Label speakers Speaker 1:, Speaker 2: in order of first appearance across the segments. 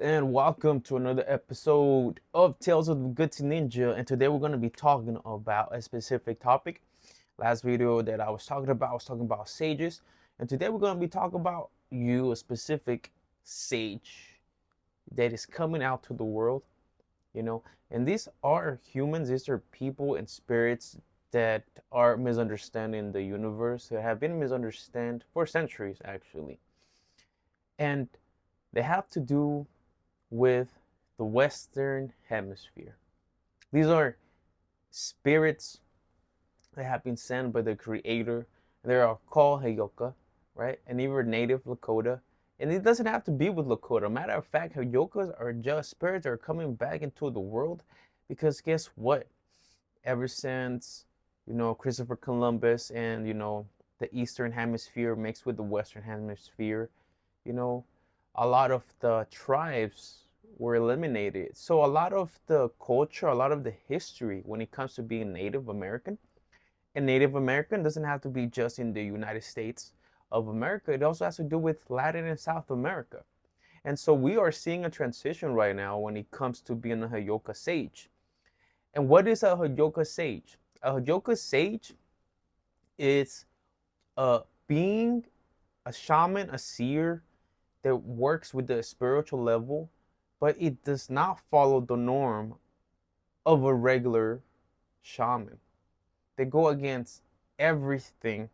Speaker 1: And welcome to another episode of Tales of the Good to Ninja. And today we're going to be talking about a specific topic. Last video that I was talking about sages. And today we're going to be talking about a specific sage that is coming out to the world, you know. And these are humans, these are people and spirits that are misunderstanding the universe, that have been misunderstood for centuries, actually. And they have to do with the Western Hemisphere. These are spirits that have been sent by the Creator. They are called Hayoka, right? And even native Lakota. And it doesn't have to be with Lakota. Matter of fact, Hayokas are just spirits that are coming back into the world because guess what? Ever since, Christopher Columbus and, the Eastern Hemisphere mixed with the Western Hemisphere, you know, a lot of the tribes were eliminated. So a lot of the culture, a lot of the history when it comes to being Native American, and Native American doesn't have to be just in the United States of America. It also has to do with Latin and South America. And so we are seeing a transition right now when it comes to being a Hayoka sage. And what is a Hayoka sage? A Hayoka sage is being a shaman, a seer, that works with the spiritual level, but it does not follow the norm of a regular shaman. They go against everything.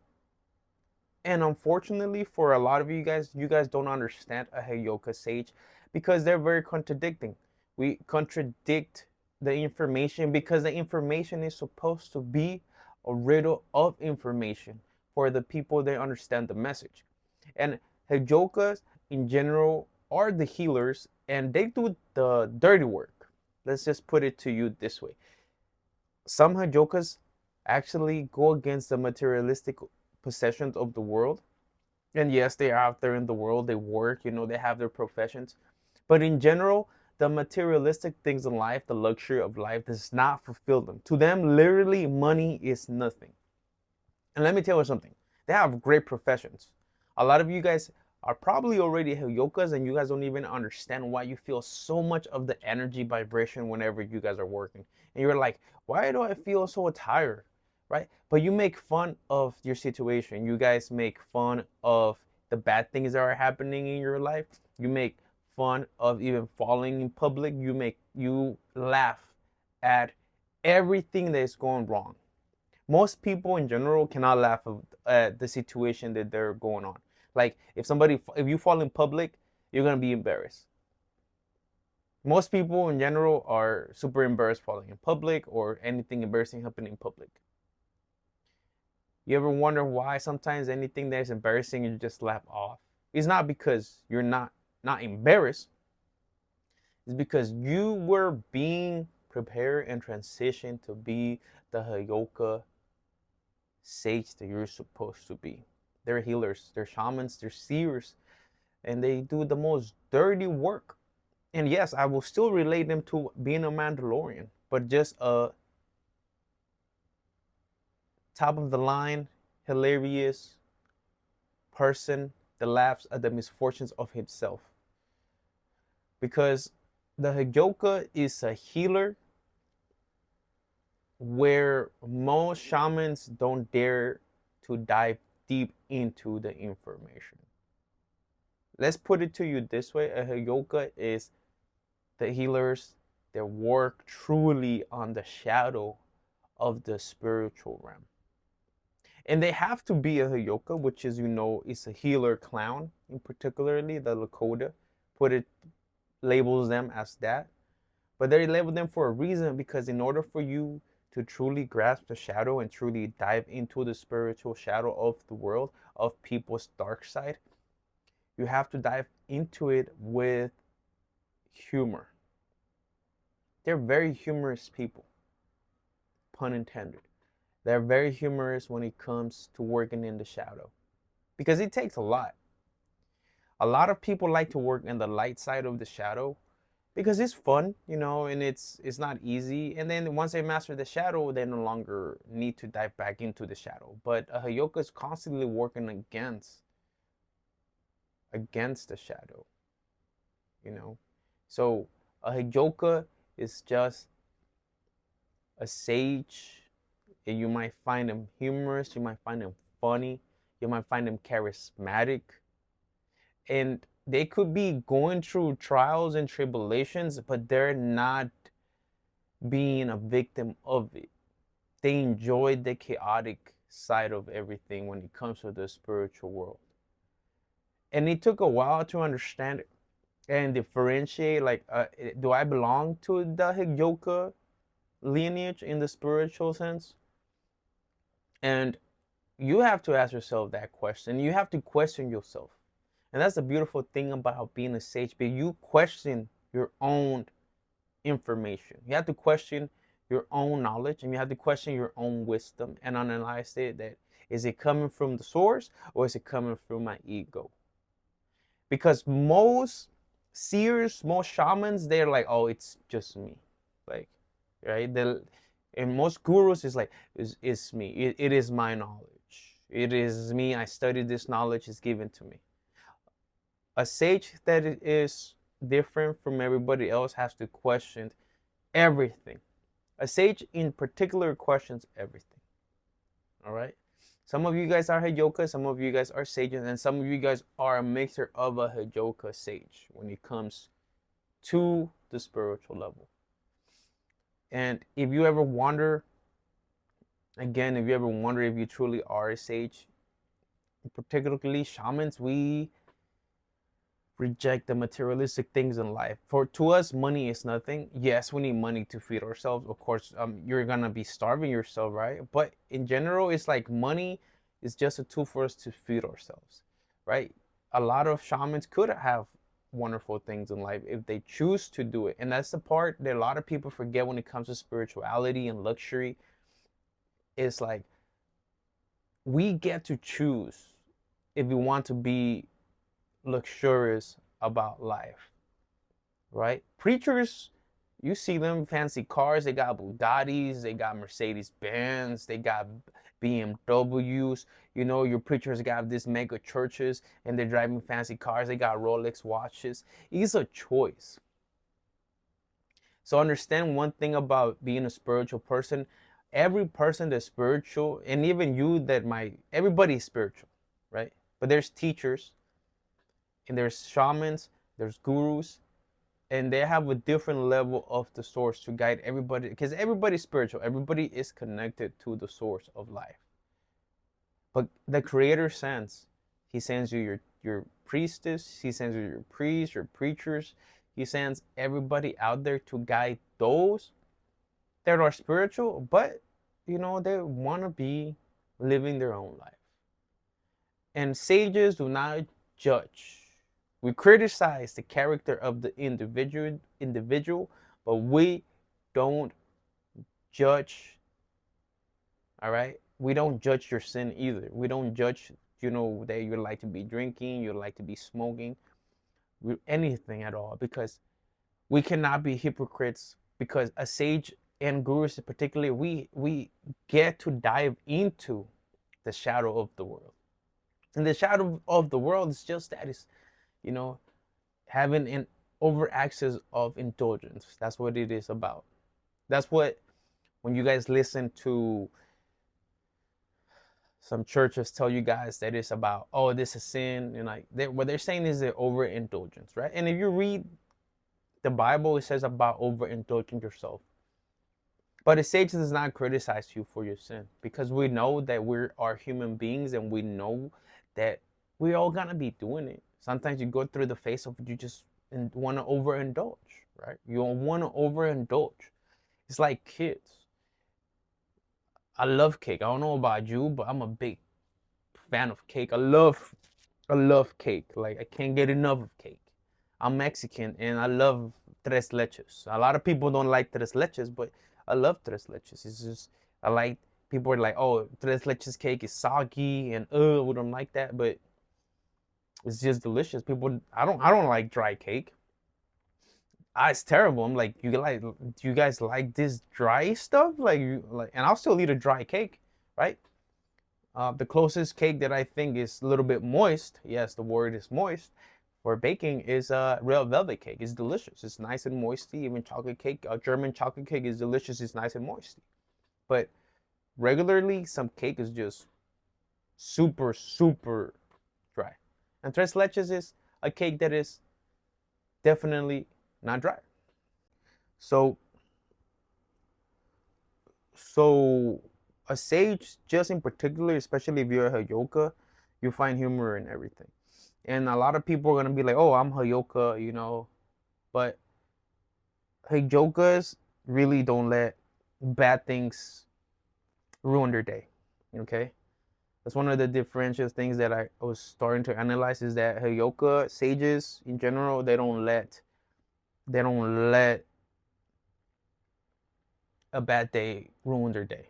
Speaker 1: And unfortunately, for a lot of you guys don't understand a Hayoka sage because they're very contradicting. We contradict the information because the information is supposed to be a riddle of information for the people that understand the message. And Hayokas in general are the healers and they do the dirty work. Let's just put it to you this way. Some Hayokas actually go against the materialistic possessions of the world. And yes, they are out there in the world, they work, they have their professions. But in general, the materialistic things in life, the luxury of life, does not fulfill them. To them, literally, money is nothing. And let me tell you something. They have great professions. A lot of you guys are probably already Hyokas and you guys don't even understand why you feel so much of the energy vibration whenever you guys are working. And you're like, why do I feel so tired? Right? But you make fun of your situation. You guys make fun of the bad things that are happening in your life. You make fun of even falling in public. You laugh at everything that is going wrong. Most people in general cannot laugh at the situation that they're going on. Like if you fall in public, you're gonna be embarrassed. Most people in general are super embarrassed falling in public or anything embarrassing happening in public. You ever wonder why sometimes anything that is embarrassing you just laugh off? It's not because you're not embarrassed. It's because you were being prepared and transitioned to be the Hayoka sage that you're supposed to be. They're healers, they're shamans, they're seers, and they do the most dirty work. And yes, I will still relate them to being a Mandalorian, but just a top of the line, hilarious person that laughs at the misfortunes of himself. Because the Hayoka is a healer where most shamans don't dare to dive deep into the information. Let's put it to you this way: a Hayoka is the healers that work truly on the shadow of the spiritual realm. And they have to be a Hayoka, which is, is a healer clown, in particularly the Lakota. Put it labels them as that. But they label them for a reason because in order for you to truly grasp the shadow and truly dive into the spiritual shadow of the world, of people's dark side, you have to dive into it with humor. They're very humorous people, pun intended. They're very humorous when it comes to working in the shadow because it takes a lot. A lot of people like to work in the light side of the shadow because it's fun, and it's not easy. And then once they master the shadow, they no longer need to dive back into the shadow. But a Hayoka is constantly working against the shadow, you know. So a Hayoka is just a sage, and you might find them humorous, you might find them funny, you might find them charismatic, and they could be going through trials and tribulations, but they're not being a victim of it. They enjoy the chaotic side of everything when it comes to the spiritual world. And it took a while to understand it and differentiate, like, do I belong to the Hayoka lineage in the spiritual sense? And you have to ask yourself that question. You have to question yourself. And that's the beautiful thing about being a sage. But you question your own information. You have to question your own knowledge, and you have to question your own wisdom and analyze it. That is it coming from the source, or is it coming from my ego? Because most seers, most shamans, they're like, oh, it's just me. Like, right? And most gurus is like, it's me. It is my knowledge. It is me. I studied this knowledge is given to me. A sage that is different from everybody else has to question everything. A sage in particular questions everything. All right. Some of you guys are Hayoka, some of you guys are sages, and some of you guys are a mixture of a Hayoka sage when it comes to the spiritual level. And if you ever wonder, again, if you ever wonder if you truly are a sage, particularly shamans, we reject the materialistic things in life. For to us, money is nothing. Yes, we need money to feed ourselves. Of course, you're gonna be starving yourself, right? But in general, it's like money is just a tool for us to feed ourselves, right? A lot of shamans could have wonderful things in life if they choose to do it, and that's the part that a lot of people forget when it comes to spirituality and luxury. It's like we get to choose if we want to be luxurious about life, right? Preachers, you see them fancy cars, they got Bugattis, they got Mercedes Benz, they got BMWs. You know, your preachers got these mega churches and they're driving fancy cars, they got Rolex watches. It's a choice. So understand one thing about being a spiritual person. Every person that's spiritual, and even you that might, everybody's spiritual, right? But there's teachers, and there's shamans, there's gurus, and they have a different level of the source to guide everybody, because everybody's spiritual, everybody is connected to the source of life. But the creator sends, he sends you your priestess, he sends you your priests, your preachers, he sends everybody out there to guide those that are spiritual, but you know, they want to be living their own life. And sages do not judge. We criticize the character of the individual, but we don't judge. All right? We don't judge your sin either. We don't judge, you know, that you like to be drinking, you like to be smoking, anything at all, because we cannot be hypocrites, because a sage and gurus particularly, we get to dive into the shadow of the world. And the shadow of the world is just that, is, you know, having an over access of indulgence. That's what it is about. That's what, when you guys listen to some churches tell you guys that it's about, oh, this is sin, and like what they're saying is the overindulgence, right? And if you read the Bible, it says about overindulging yourself. But the sage does not criticize you for your sin, because we know that we are human beings, and we know that we're all gonna be doing it. Sometimes you go through the phase of you just want to overindulge, right? You want to overindulge. It's like kids. I love cake. I don't know about you, but I'm a big fan of cake. I love cake. Like, I can't get enough of cake. I'm Mexican and I love tres leches. A lot of people don't like tres leches, but I love tres leches. It's just, I like, people are like, oh, tres leches cake is soggy and we don't like that, but it's just delicious. People, I don't like dry cake. It's terrible. I'm like, do you guys like this dry stuff? Like, and I'll still eat a dry cake, right? The closest cake that I think is a little bit moist, yes, the word is moist, or baking is real velvet cake. It's delicious. It's nice and moisty. Even chocolate cake, German chocolate cake is delicious. It's nice and moisty. But regularly, some cake is just super, super dry. And tres leches is a cake that is definitely not dry. So, so a sage, just in particular, especially if you're a Hayoka, you find humor in everything. And a lot of people are gonna be like, "Oh, I'm Hayoka," but Hayokas really don't let bad things ruin their day. Okay, that's one of the differential things that I was starting to analyze is that Hayoka sages in general they don't let a bad day ruin their day.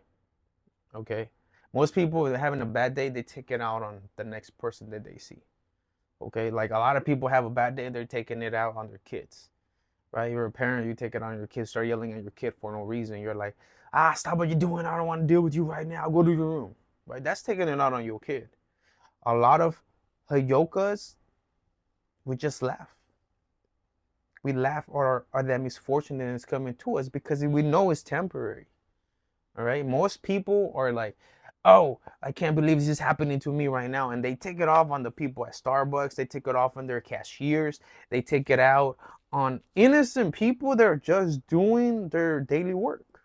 Speaker 1: Okay, most people having a bad day they take it out on the next person that they see. Okay, like a lot of people have a bad day, they're taking it out on their kids. Right? You're a parent, you take it on your kid, start yelling at your kid for no reason. You're like, stop what you're doing. I don't want to deal with you right now. Go to your room. Right? That's taking it out on your kid. A lot of Hayokas, we just laugh. We laugh at that misfortune that is coming to us because we know it's temporary. All right. Most people are like, oh, I can't believe this is happening to me right now. And they take it off on the people at Starbucks. They take it off on their cashiers. They take it out on innocent people that are just doing their daily work.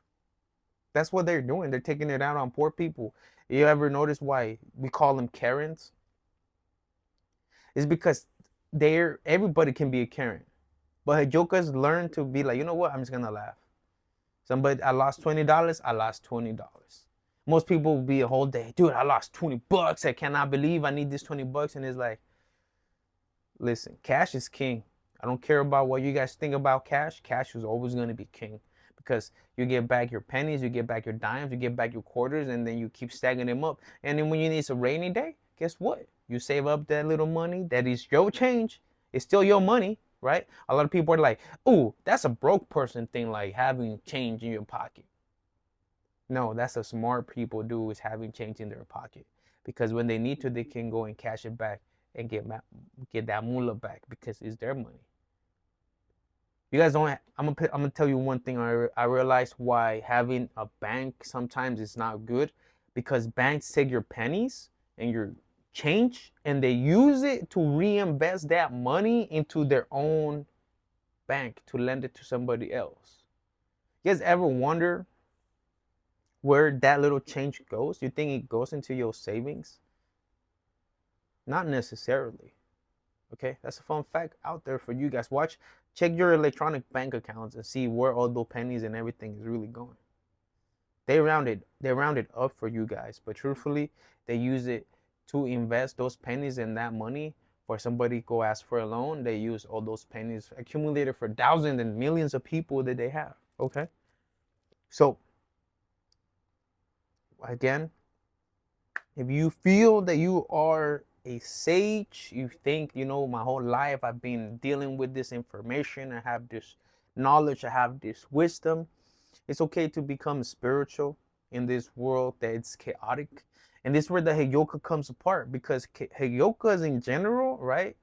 Speaker 1: That's what they're doing. They're taking it out on poor people. You ever notice why we call them Karens? It's because everybody can be a Karen. But Jokers learn to be like, you know what? I'm just gonna laugh. Somebody, I lost $20. I lost $20. Most people will be a whole day, dude. I lost $20. I cannot believe I need this $20. And it's like, listen, cash is king. I don't care about what you guys think about cash. Cash is always gonna be king because you get back your pennies, you get back your dimes, you get back your quarters, and then you keep stacking them up. And then when you need a rainy day, guess what? You save up that little money that is your change. It's still your money, right? A lot of people are like, "Ooh, that's a broke person thing, like having change in your pocket." No, that's what smart people do is having change in their pocket because when they need to, they can go and cash it back and get that moolah back because it's their money. You guys don't. I'm gonna tell you one thing. I realized why having a bank sometimes is not good, because banks take your pennies and your change and they use it to reinvest that money into their own bank to lend it to somebody else. You guys ever wonder where that little change goes? You think it goes into your savings? Not necessarily. Okay, that's a fun fact out there for you guys. Check your electronic bank accounts and see where all those pennies and everything is really going. They rounded up for you guys, but truthfully, they use it to invest those pennies and that money for somebody go ask for a loan. They use all those pennies accumulated for thousands and millions of people that they have. Okay, so again, if you feel that you are a sage, you think, my whole life I've been dealing with this information, I have this knowledge, I have this wisdom, it's okay to become spiritual in this world that it's chaotic. And this is where the Hayoka comes apart because Hayokas in general, right?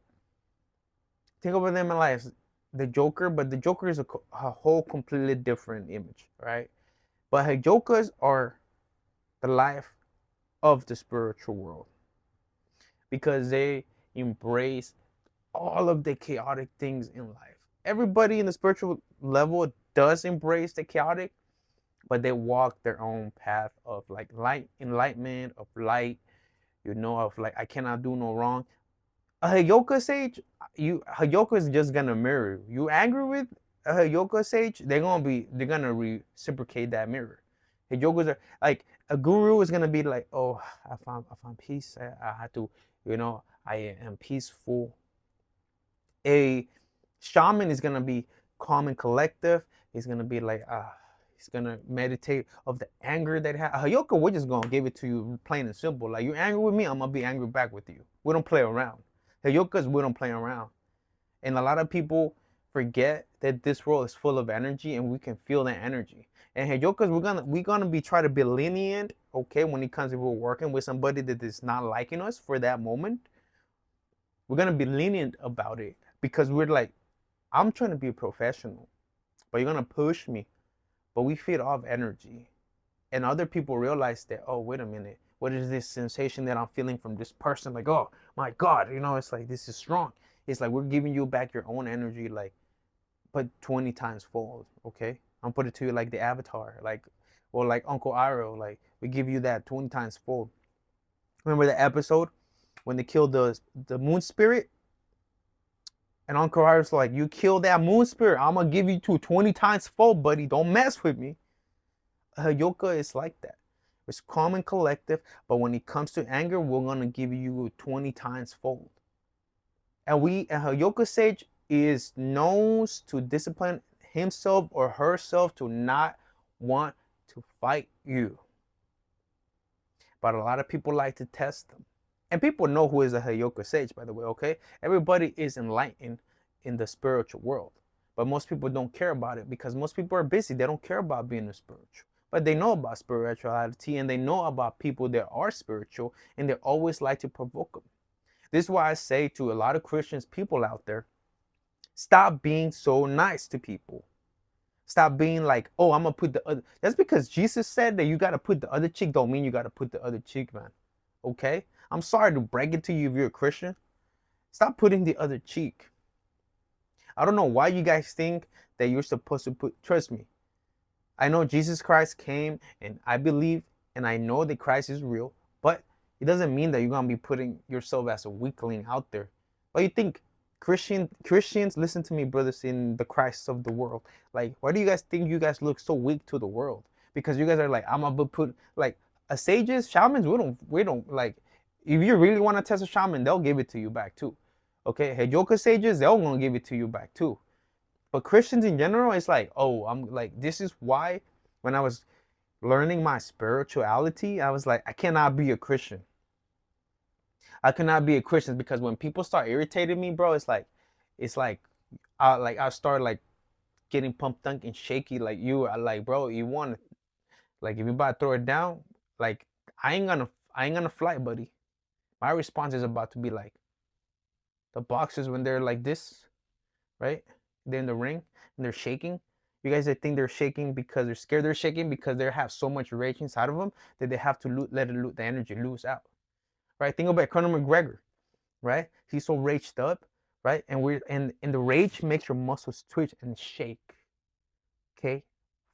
Speaker 1: Think about them as the Joker, but the Joker is a whole completely different image, right? But Hayokas are the life of the spiritual world because they embrace all of the chaotic things in life. Everybody in the spiritual level does embrace the chaotic, but they walk their own path of like light, enlightenment, of light, of like I cannot do no wrong. A Hayoka sage, Hayoka is just gonna mirror you. You angry with a Hayoka sage, they're gonna reciprocate that mirror. Hayokas are like a guru is gonna be like, oh, I found peace. I had to, I am peaceful. A shaman is gonna be calm and collective. He's gonna be like, he's gonna meditate of the anger that he has. Hayoka, we're just gonna give it to you plain and simple. Like, you angry with me, I'm gonna be angry back with you. We don't play around. Hayokas, we don't play around. And a lot of people forget that this world is full of energy and we can feel that energy. And Hayokas, we're gonna be try to be lenient, okay, when it comes to we're working with somebody that is not liking us for that moment. We're gonna be lenient about it because we're like, I'm trying to be a professional, but you're gonna push me. But we feed off energy, and other people realize that, oh, wait a minute, what is this sensation that I'm feeling from this person? Like, oh my God, it's like this is strong. It's like we're giving you back your own energy, like, but 20 times fold. Okay, I'm put it to you like the Avatar, like, or like Uncle Iroh, like we give you that 20 times fold. Remember the episode when they killed the moon spirit? And Uncle Iroh's like, you killed that moon spirit, I'm gonna give you 20 times fold, buddy. Don't mess with me. Hayoka is like that. It's calm and collective, but when it comes to anger, we're gonna give you 20 times fold. And Hayoka Sage is knows to discipline himself or herself to not want to fight you. But a lot of people like to test them. And people know who is a Hayoka Sage, by the way, okay? Everybody is enlightened in the spiritual world. But most people don't care about it because most people are busy. They don't care about being a spiritual. But they know about spirituality and they know about people that are spiritual and they always like to provoke them. This is why I say to a lot of Christians, people out there, stop being so nice to people. Stop being like, oh, I'm gonna put the other. That's because Jesus said that you gotta put the other cheek. Don't mean you gotta put the other cheek, man. Okay? I'm sorry to break it to you if you're a Christian. Stop putting the other cheek. I don't know why you guys think that you're supposed to put. Trust me. I know Jesus Christ came, and I believe, and I know that Christ is real, but it doesn't mean that you're gonna be putting yourself as a weakling out there. But you think Christians, listen to me, brothers, in the Christ of the world. Like, why do you guys think you guys look so weak to the world? Because you guys are like, I'm gonna put like a sages, shamans. We don't like. If you really want to test a shaman, they'll give it to you back too. Okay, Hayoka sages, they'll gonna give it to you back too. But Christians in general, it's like, oh, I'm like, this is why when I was learning my spirituality, I was like, I cannot be a Christian. I cannot be a Christian because when people start irritating me, bro, it's like I start like getting pumped up and shaky. Like you are like, bro, you want like if you about to throw it down, like I ain't gonna fly, buddy. My response is about to be like the boxers when they're like this, right? They're in the ring and they're shaking. You guys that think they're shaking because they're scared, they're shaking because they have so much rage inside of them that they have to let the energy loose out. Right? Think about Conor McGregor, right? He's so raged up, right? And the rage makes your muscles twitch and shake. Okay?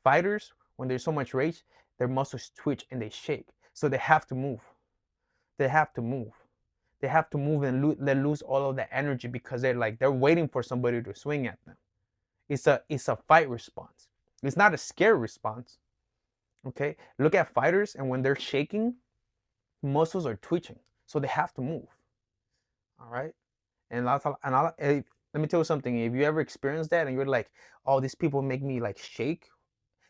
Speaker 1: Fighters, when there's so much rage, their muscles twitch and they shake. So they have to move. They have to move. They have to move and let loose all of that energy because they're waiting for somebody to swing at them. It's a fight response. It's not a scare response. Okay? Look at fighters and when they're shaking, muscles are twitching. So they have to move. All right? Let me tell you something. If you ever experienced that and you're like, oh, these people make me like shake,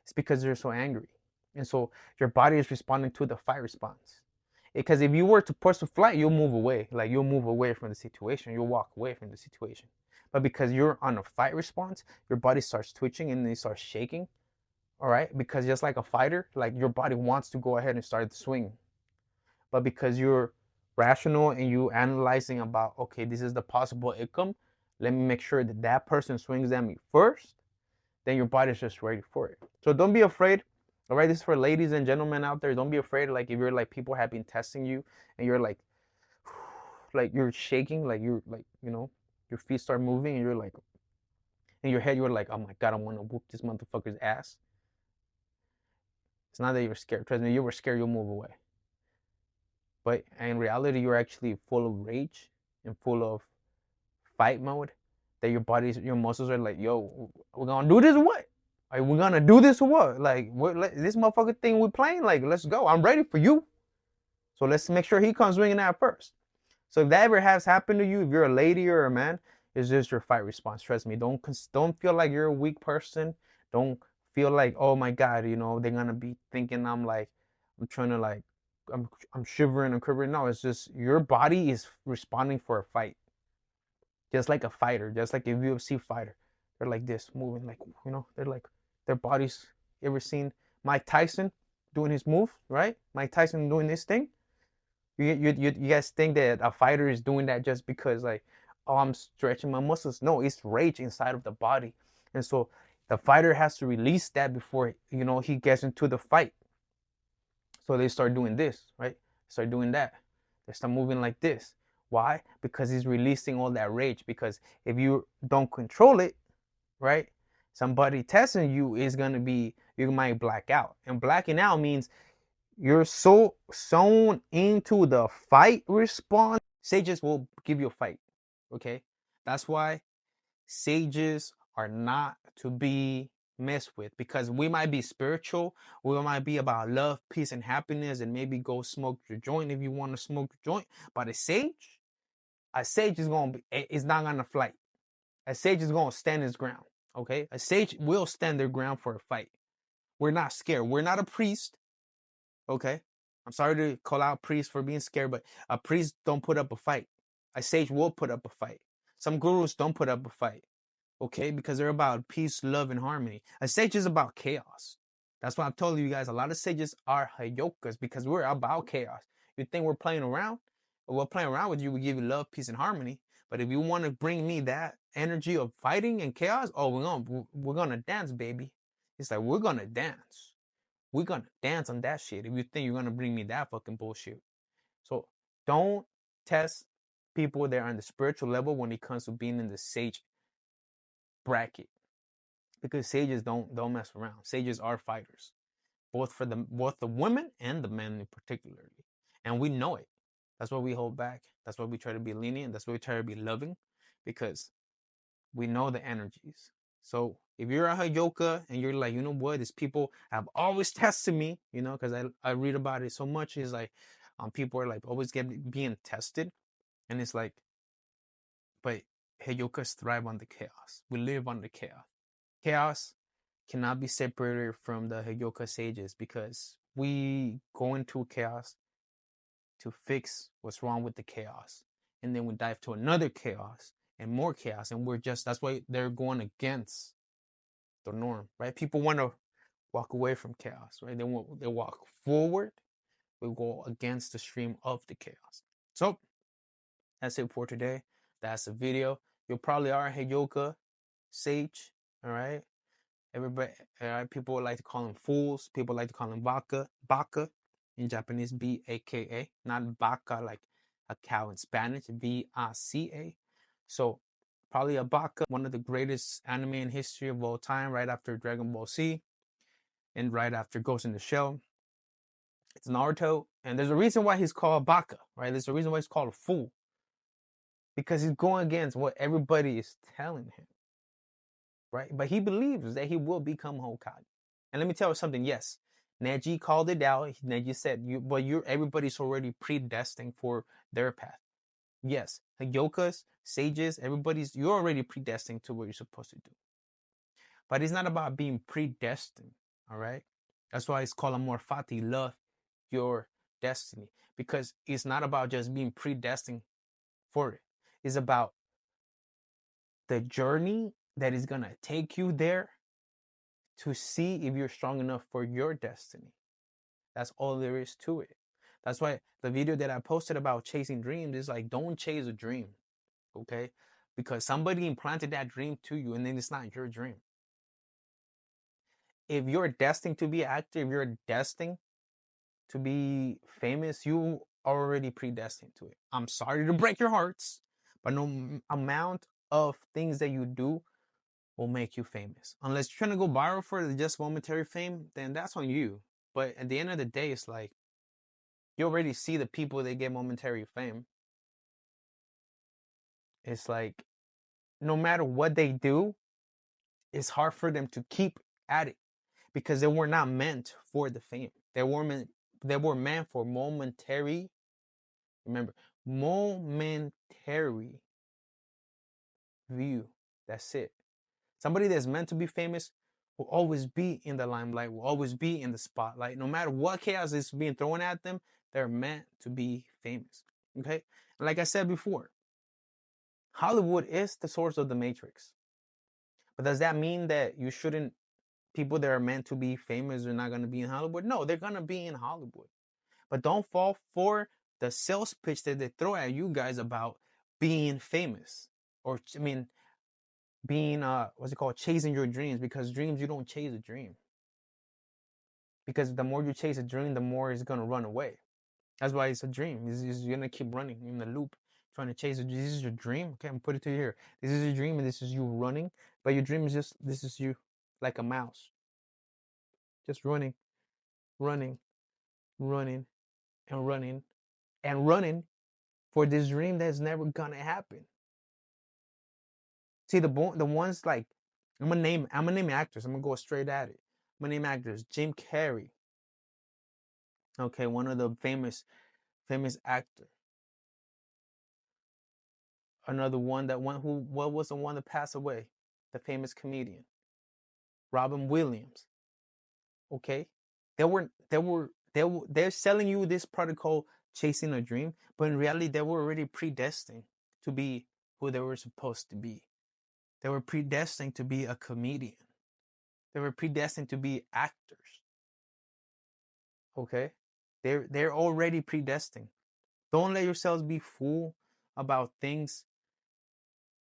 Speaker 1: it's because they're so angry. And so your body is responding to the fight response. Because if you were to push to flight, you'll move away. Like you'll move away from the situation. You'll walk away from the situation. But because you're on a fight response, your body starts twitching and it starts shaking. All right? Because just like a fighter, like your body wants to go ahead and start the swing. But because you're rational and you analyzing about, okay, this is the possible outcome, let me make sure that that person swings at me first, then your body's just ready for it. So don't be afraid. All right, this is for ladies and gentlemen out there. Don't be afraid. Like if you're like people have been testing you and you're like you're shaking, like you're like your feet start moving and you're like in your head you're like, oh my God, I want to whoop this motherfucker's ass. It's not that you're scared. Trust me, you were scared, you'll move away. But in reality, you're actually full of rage and full of fight mode. That your muscles are like, yo, we're gonna do this or what? Like, we're gonna do this or what? Like, this motherfucker thing we're playing, like, let's go. I'm ready for you. So let's make sure he comes swinging out first. So if that ever has happened to you, if you're a lady or a man, it's just your fight response. Trust me. Don't feel like you're a weak person. Don't feel like, oh my God, they're gonna be thinking I'm trying to like I'm shivering and quivering. No, it's just your body is responding for a fight. Just like a fighter, just like a UFC fighter. They're like this, moving like, they're like their bodies. You ever seen Mike Tyson doing his move, right? Mike Tyson doing this thing. You guys think that a fighter is doing that just because like, oh, I'm stretching my muscles? No, it's rage inside of the body, and so the fighter has to release that before he gets into the fight. So they start doing this, right? Start doing that. They start moving like this. Why? Because he's releasing all that rage. Because if you don't control it, right? Somebody testing you is gonna be, you might black out. And blacking out means you're so sewn into the fight response. Sages will give you a fight. Okay? That's why sages are not to be messed with, because we might be spiritual, we might be about love, peace, and happiness, and maybe go smoke your joint if you want to smoke your joint. But a sage is not gonna fight. A sage is gonna stand his ground. Okay, a sage will stand their ground for a fight. We're not scared. We're not a priest. Okay, I'm sorry to call out priests for being scared, but a priest don't put up a fight. A sage will put up a fight. Some gurus don't put up a fight. Okay, because they're about peace, love, and harmony. A sage is about chaos. That's why I've told you guys a lot of sages are Hayokas, because we're about chaos. You think we're playing around? Well, we're playing around with you. We give you love, peace, and harmony. But if you want to bring me that energy of fighting and chaos, oh, we're gonna dance, baby. It's like we're gonna dance. We're gonna dance on that shit. If you think you're gonna bring me that fucking bullshit, so don't test people that are on the spiritual level when it comes to being in the sage bracket, because sages don't mess around. Sages are fighters, both the women and the men particularly, and we know it. That's why we hold back. That's why we try to be lenient. That's why we try to be loving, because we know the energies. So if you're a Hayoka and you're like, you know what, these people have always tested me, because I read about it so much. Is like, people are like always being tested, and it's like, but Hayokas thrive on the chaos. We live on the chaos. Chaos cannot be separated from the Hayoka Sages, because we go into chaos to fix what's wrong with the chaos. And then we dive to another chaos and more chaos. And that's why they're going against the norm, right? People want to walk away from chaos, right? They walk forward. We go against the stream of the chaos. So that's it for today. That's the video. You probably are a Hayoka Sage, all right? Everybody, people like to call them fools. People like to call them baka in Japanese, Baka, not baka like a cow in Spanish, Vaca. So probably a baka, one of the greatest anime in history of all time, right after Dragon Ball Z and right after Ghost in the Shell. It's Naruto, and there's a reason why he's called baka, right? There's a reason why he's called a fool, because he's going against what everybody is telling him, right? But he believes that he will become Hokage. And let me tell you something. Yes, Neji called it out. Neji said, everybody's already predestined for their path. Yes, Yokas, sages, you're already predestined to what you're supposed to do. But it's not about being predestined, all right? That's why it's called amor fati, love your destiny, because it's not about just being predestined for it. It's about the journey that is gonna take you there to see if you're strong enough for your destiny. That's all there is to it. That's why the video that I posted about chasing dreams is like, don't chase a dream, okay? Because somebody implanted that dream to you and then it's not your dream. If you're destined to be an actor, if you're destined to be famous, you are already predestined to it. I'm sorry to break your hearts, but no amount of things that you do will make you famous. Unless you're trying to go viral for just momentary fame, then that's on you. But at the end of the day, it's like, you already see the people that get momentary fame. It's like, no matter what they do, it's hard for them to keep at it, because they were not meant for the fame. They were meant for momentary, remember, momentary view. That's it. Somebody that's meant to be famous will always be in the limelight, will always be in the spotlight. No matter what chaos is being thrown at them, they're meant to be famous. Okay? And like I said before, Hollywood is the source of the Matrix. But does that mean that people that are meant to be famous are not going to be in Hollywood? No, they're going to be in Hollywood. But don't fall for the sales pitch that they throw at you guys about being famous, or I mean being what's it called, chasing your dreams, because dreams, you don't chase a dream, because the more you chase a dream, the more it's gonna run away. That's why it's a dream. You're gonna keep running in the loop, trying to chase it. This is your dream. Okay, I'm put it to you here. This is your dream, and this is you running. But your dream is just, this is you, like a mouse, just running, running, running, and running, and running for this dream that's never gonna happen. See, the ones like, I'm gonna name actors. I'm gonna go straight at it. I'm gonna name actors. Jim Carrey. Okay, one of the famous actor. Another one, that one who, what was the one that passed away? The famous comedian, Robin Williams. Okay, they're selling you this product called chasing a dream, but in reality, they were already predestined to be who they were supposed to be. They were predestined to be a comedian. They were predestined to be actors. Okay, they're already predestined. Don't let yourselves be fooled about things.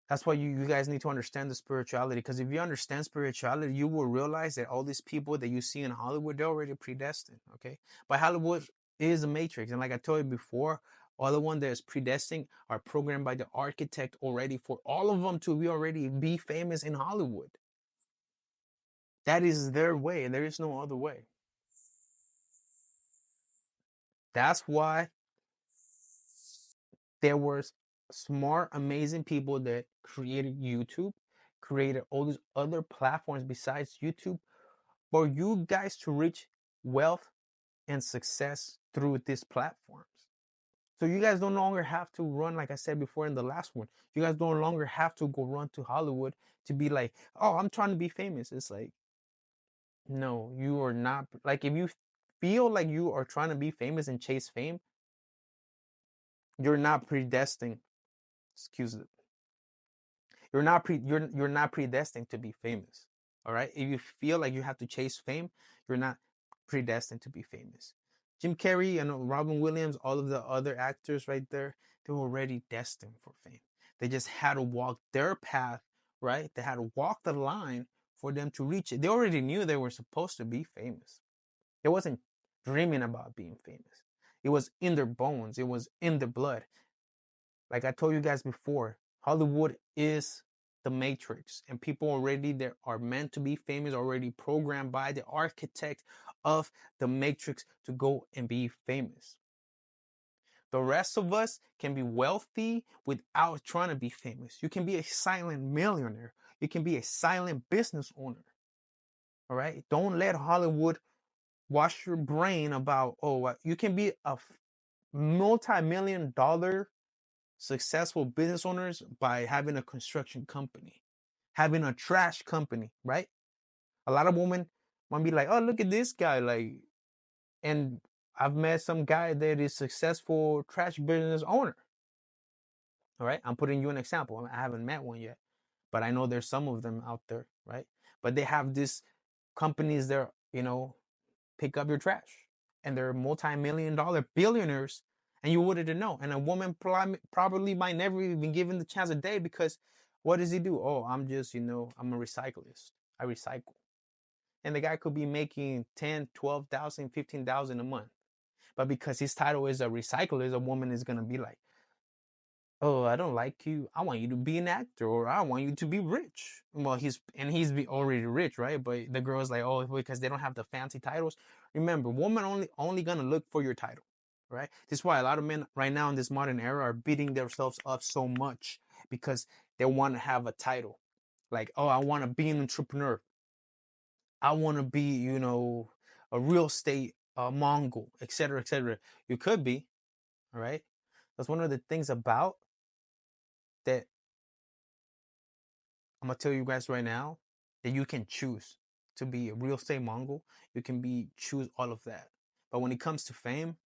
Speaker 1: That's why you guys need to understand the spirituality. Because if you understand spirituality, you will realize that all these people that you see in Hollywood, they're already predestined. Okay, but Hollywood is a matrix, and like I told you before, all the one that is predestined are programmed by the architect already for all of them to be already be famous in Hollywood. That is their way, and there is no other way. That's why there were smart, amazing people that created YouTube, created all these other platforms besides YouTube, for you guys to reach wealth and success through these platforms. So you guys no longer have to run, like I said before in the last one. You guys no longer have to go run to Hollywood to be like, oh, I'm trying to be famous. It's like, no, you are not. Like, if you feel like you are trying to be famous and chase fame, you're not predestined. Excuse it. You're not predestined to be famous. All right. If you feel like you have to chase fame, you're not predestined to be famous. Jim Carrey and Robin Williams, all of the other actors right there, they were already destined for fame. They just had to walk their path, right? They had to walk the line for them to reach it. They already knew they were supposed to be famous. They wasn't dreaming about being famous. It was in their bones. It was in their blood. Like I told you guys before, Hollywood is the matrix, and people already that are meant to be famous already programmed by the architect of the matrix to go and be famous. The rest of us can be wealthy without trying to be famous. You can be a silent millionaire. You can be a silent business owner. All right. Don't let Hollywood wash your brain about, oh, you can be a multi-million-dollar successful business owners by having a construction company, having a trash company, right? A lot of women might be like, oh, look at this guy. Like, and I've met some guy that is successful trash business owner. All right. I'm putting you an example. I haven't met one yet, but I know there's some of them out there, right? But they have these companies that, pick up your trash, and they're multi-million-dollar billionaires, and you wouldn't know. And a woman probably might never even give him the chance a day, because what does he do? Oh, I'm just, I'm a recyclist. I recycle. And the guy could be making 10, 12,000, 15,000 a month. But because his title is a recyclist, a woman is going to be like, oh, I don't like you. I want you to be an actor, or I want you to be rich. Well, he's already rich, right? But the girl's like, oh, because they don't have the fancy titles. Remember, women only gonna look for your title, right? This is why a lot of men right now in this modern era are beating themselves up so much, because they want to have a title. Like, oh, I want to be an entrepreneur. I want to be, a real estate Mongol, etc., etc. You could be, all right? That's one of the things about that I'm gonna tell you guys right now, that you can choose to be a real estate Mongol. You can choose all of that. But when it comes to fame,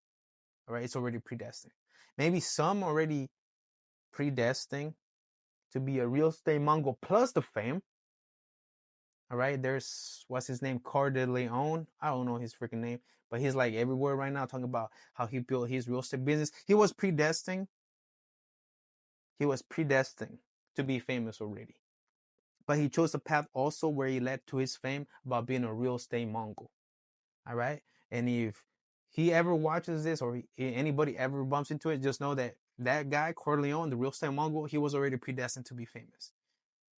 Speaker 1: all right, it's already predestined. Maybe some already predestined to be a real estate Mongol plus the fame, All right, there's what's his name, Leon. I don't know his freaking name, but he's like everywhere right now talking about how he built his real estate business. He was predestined. He was predestined to be famous already, but he chose a path also where he led to his fame about being a real estate Mongol. All right, and if he ever watches this or anybody ever bumps into it, just know that that guy Corleone, the real estate Mongol, he was already predestined to be famous.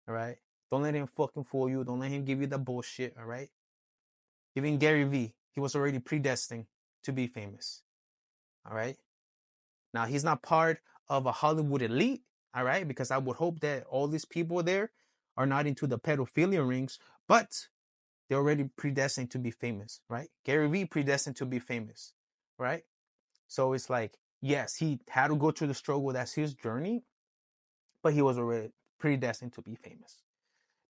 Speaker 1: All right, don't let him fucking fool you. Don't let him give you the bullshit. All right. Even Gary Vee, he was already predestined to be famous. All right. Now he's not part of a Hollywood elite. All right, because I would hope that all these people there are not into the pedophilia rings, but they're already predestined to be famous, right? Gary Vee predestined to be famous, right? So it's like, yes, he had to go through the struggle. That's his journey, but he was already predestined to be famous.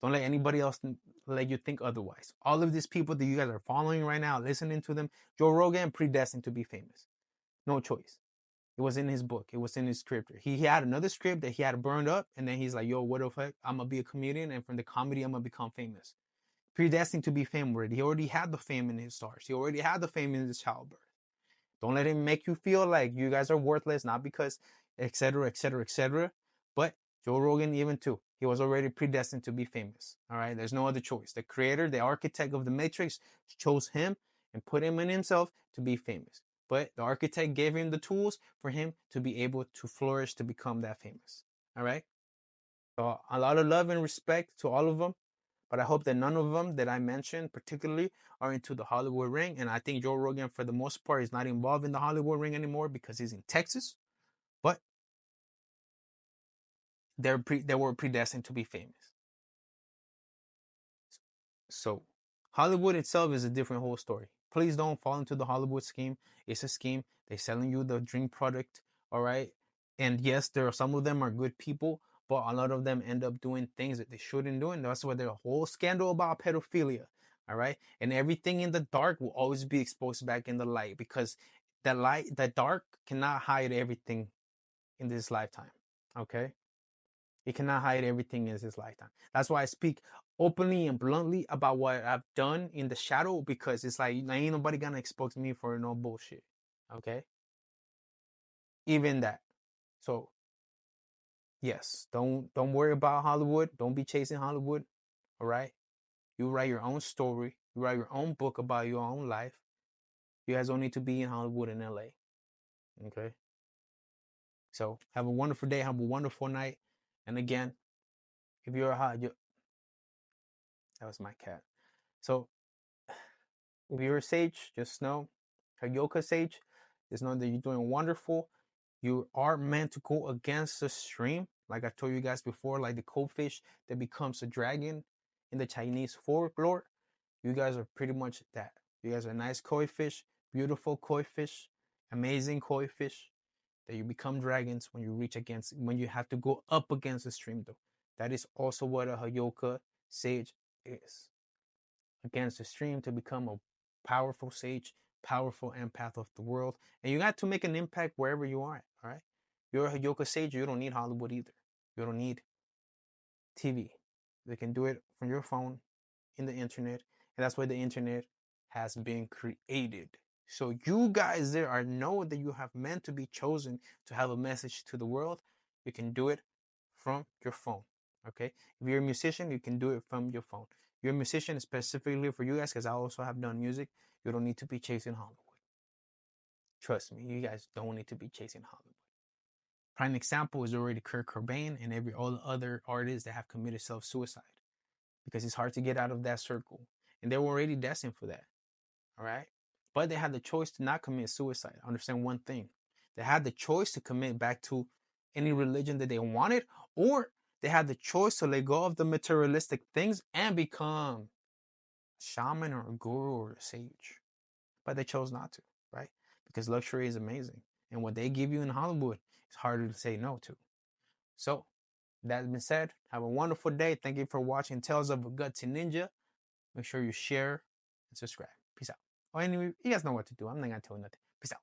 Speaker 1: Don't let anybody else let you think otherwise. All of these people that you guys are following right now, listening to them, Joe Rogan, predestined to be famous. No choice. It was in his book. It was in his script. He had another script that he had burned up, and then he's like, yo, what the fuck? I'm going to be a comedian, and from the comedy, I'm going to become famous. Predestined to be famous already. He already had the fame in his stars. He already had the fame in his childbirth. Don't let him make you feel like you guys are worthless, not because, etc., etc., etc. But Joe Rogan, even too, he was already predestined to be famous. All right, there's no other choice. The creator, the architect of the Matrix, chose him and put him in himself to be famous. But the architect gave him the tools for him to be able to flourish to become that famous. All right. So a lot of love and respect to all of them. But I hope that none of them that I mentioned particularly are into the Hollywood ring. And I think Joe Rogan, for the most part, is not involved in the Hollywood ring anymore because he's in Texas. But they were predestined to be famous. So Hollywood itself is a different whole story. Please don't fall into the Hollywood scheme. It's a scheme. They're selling you the dream product. All right. And yes, there are some of them are good people, but a lot of them end up doing things that they shouldn't do. And that's why there's a whole scandal about pedophilia. All right. And everything in the dark will always be exposed back in the light because the dark cannot hide everything in this lifetime. Okay. He cannot hide everything in his lifetime. That's why I speak openly and bluntly about what I've done in the shadow because it's like ain't nobody gonna expose me for no bullshit. Okay? Even that. So yes, don't worry about Hollywood. Don't be chasing Hollywood. All right? You write your own story. You write your own book about your own life. You guys don't need to be in Hollywood and LA. Okay? So have a wonderful day. Have a wonderful night. And again, if you're hot, that was my cat. So if you're a sage, just know, Hayoka Sage, just know that you're doing wonderful. You are meant to go against the stream. Like I told you guys before, like the cold fish that becomes a dragon in the Chinese folklore. You guys are pretty much that. You guys are nice koi fish, beautiful koi fish, amazing koi fish. That you become dragons when you reach against, when you have to go up against the stream, though. That is also what a Hayoka Sage is against the stream to become a powerful sage, powerful empath of the world. And you got to make an impact wherever you are, all right? You're a Hayoka sage, you don't need Hollywood either. You don't need TV. They can do it from your phone, in the internet, and that's why the internet has been created. So you guys there are know that you have meant to be chosen to have a message to the world. You can do it from your phone. Okay. If you're a musician, you can do it from your phone. If you're a musician specifically for you guys, because I also have done music. You don't need to be chasing Hollywood. Trust me, you guys don't need to be chasing Hollywood. Prime example is already Kurt Cobain and every all other artists that have committed self-suicide because it's hard to get out of that circle. And they were already destined for that. All right. But they had the choice to not commit suicide. Understand one thing. They had the choice to commit back to any religion that they wanted, or they had the choice to let go of the materialistic things and become a shaman or a guru or a sage. But they chose not to, right? Because luxury is amazing. And what they give you in Hollywood is harder to say no to. So, that being said, have a wonderful day. Thank you for watching Tales of a Gutsy Ninja. Make sure you share and subscribe. Peace out. Oh, anyway, you guys know what to do. I'm not going to tell you nothing. Peace out.